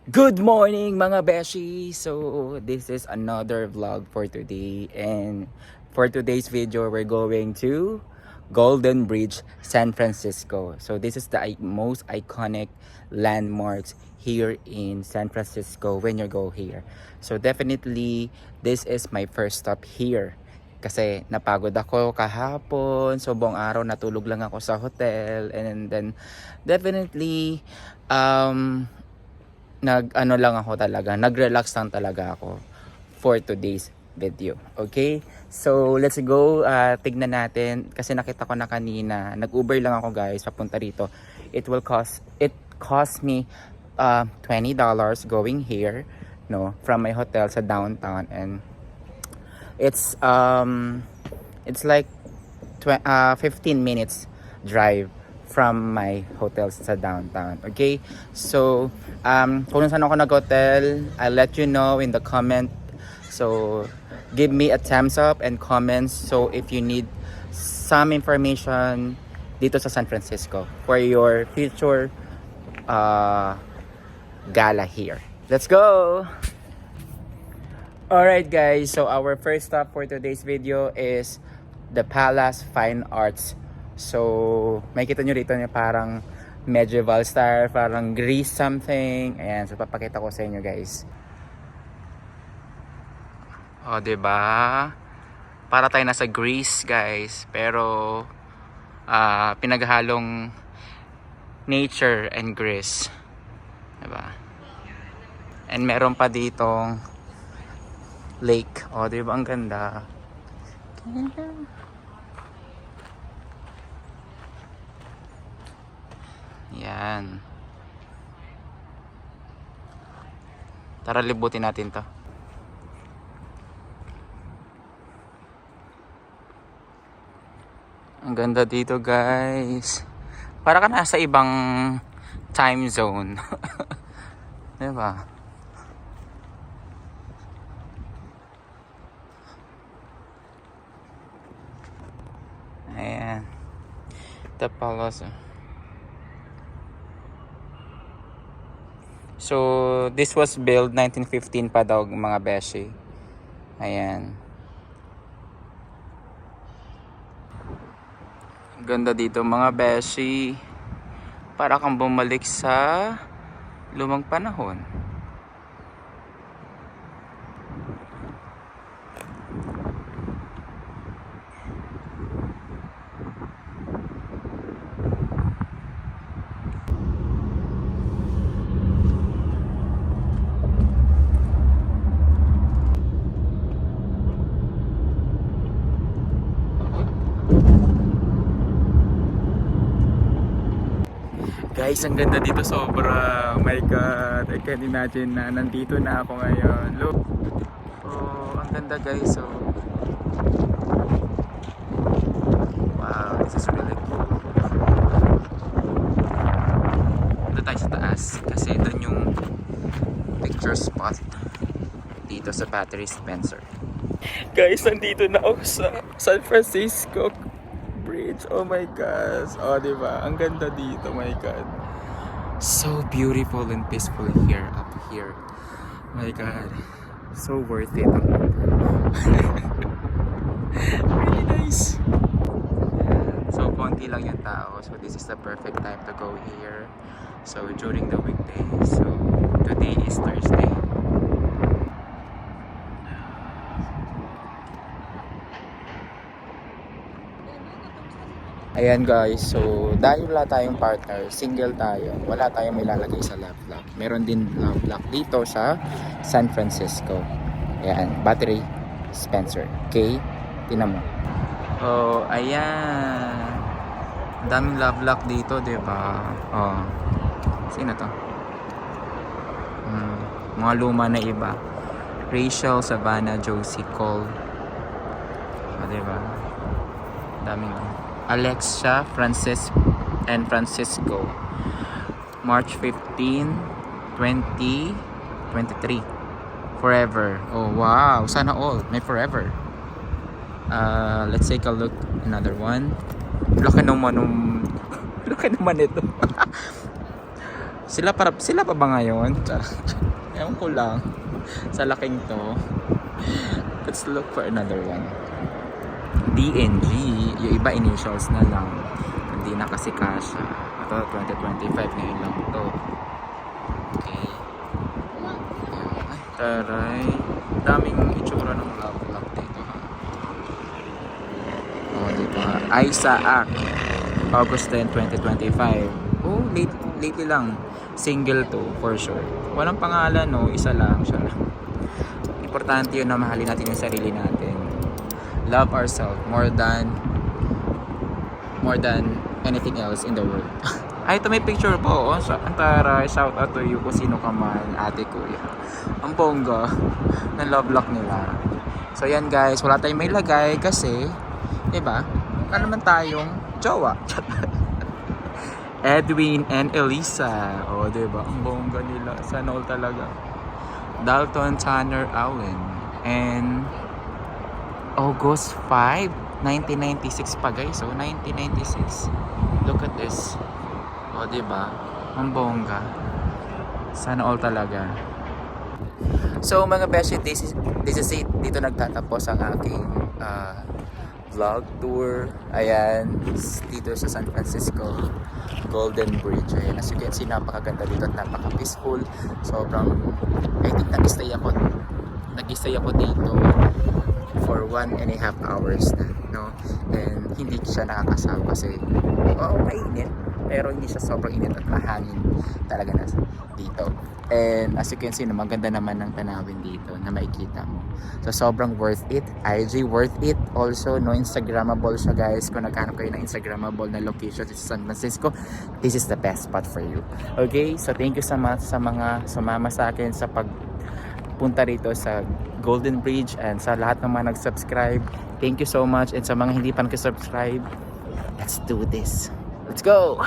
Good morning mga beshi! So this is another vlog for today, and for today's video we're going to Golden Bridge, San Francisco. So this is the most iconic landmarks here in San Francisco when you go here. So definitely this is my first stop here. Kasi napagod ako kahapon, so buong araw natulog lang ako sa hotel, and then definitely nag-relax lang talaga ako for today's video. Okay? So, let's go. Tignan natin kasi nakita ko na kanina, nag-Uber lang ako guys papunta rito. It cost me $20 going here, no, from my hotel sa downtown, and it's like 15 minutes drive from my hotel sa downtown. Okay, so kung saan ako nag-hotel, I'll let you know in the comment. So give me a thumbs up and comments, so if you need some information dito sa San Francisco for your future gala here. Let's go. Alright guys, so our first stop for today's video is the Palace Fine Arts. So, makikita nyo rito na parang medieval style, parang Greece something. Ayan, so papakita ko sa inyo guys. O, diba? Para tayo nasa Greece guys, pero pinaghalong nature and Greece. Diba? And meron pa ditong lake. O, diba? Ang ganda. Yan. Tara, libutin natin to. Ang ganda dito guys. Para ka nasa ibang time zone. Diba? Ayan. The Palace. So, this was built 1915 pa daw mga beshi. Ayan. Ganda dito mga beshi. Para kang bumalik sa lumang panahon. Guys, ang ganda dito sobra. Oh my god, I can't imagine na nandito na ako ngayon. Look. Oh, ang ganda guys. So, wow, this is really cool. Doon tayo sa taas kasi doon yung picture spot dito sa Battery Spencer. Guys, nandito na ako sa San Francisco Bridge. Oh my gosh. Oh, diba? Ang ganda dito. Oh my god. So beautiful and peaceful here, up here. Oh my god. So worth it. Really nice. So, konti lang yung tao. So, this is the perfect time to go here. So, during the weekdays. So, today is Thursday. Ayan guys, so dahil wala tayong partner, single tayo, wala tayong ilalagay sa love lock. Meron din love lock dito sa San Francisco. Ayan, Battery Spencer. Okay? Tingnan mo. Oh, ayan. Daming love lock dito, diba? Oh. Sino to? Mga luma na iba. Rachel, Savannah, Josie, Cole. Oh, diba? Daming Alexia, Francis, and Francisco. March 15, 2023. Forever. Oh, wow. Sana all. May forever. Let's take a look. Another one. Laki naman ito. Sila pa ba ngayon? Ewan ko lang. Sa laking to. Let's look for another one. DNG. Yung iba initials na lang. Hindi na kasi kasha. Ito 2025 ngayon lang to. Okay. Ay, taray. Daming itsura ng love dito ha. Oh, dito ha. Isaac. August 10, 2025. Oh, lately lang. Single to, for sure. Walang pangalan, no? Isa lang siya lang. Importante yun na mahalin natin yung sarili natin. Love ourselves more than anything else in the world. Ay, ito may picture po. Oh. Antara, shout out to you kung sino ka man, ate ko. Ang bongga ng love lock nila. So yan guys, wala tayong may lagay kasi, diba? Wala naman tayong jowa. Edwin and Elisa. O, diba? Ang bongga nila. Sana all talaga. Dalton Tanner Allen. And August 5, 1996 pa guys. So, 1996. Look at this. O, diba? Ang bongga. Sana all talaga. So, mga beshi, this is it. Dito nagtatapos ang aking vlog tour. Ayan. Dito sa San Francisco Golden Bridge. Ayan, as you can see, napakaganda dito at napaka-peaceful. Sobrang, I think nag-stay ako dito for 1.5 hours na, no? And hindi siya nakakasawa kasi, mainit. Pero hindi siya sobrang init at mahangin talaga na dito. And as you can see, maganda naman ng tanawin dito na makikita mo. So sobrang worth it. IG worth it. Also, no, Instagrammable siya guys. Kung naghanap kayo ng Instagrammable na location sa San Francisco, this is the best spot for you. Okay? So thank you so much sa mga sumama sa akin sa pagpunta rito sa Golden Bridge, and sa lahat ng mga nag-subscribe. Thank you so much. And sa mga hindi pa nag-subscribe, let's do this. Let's go!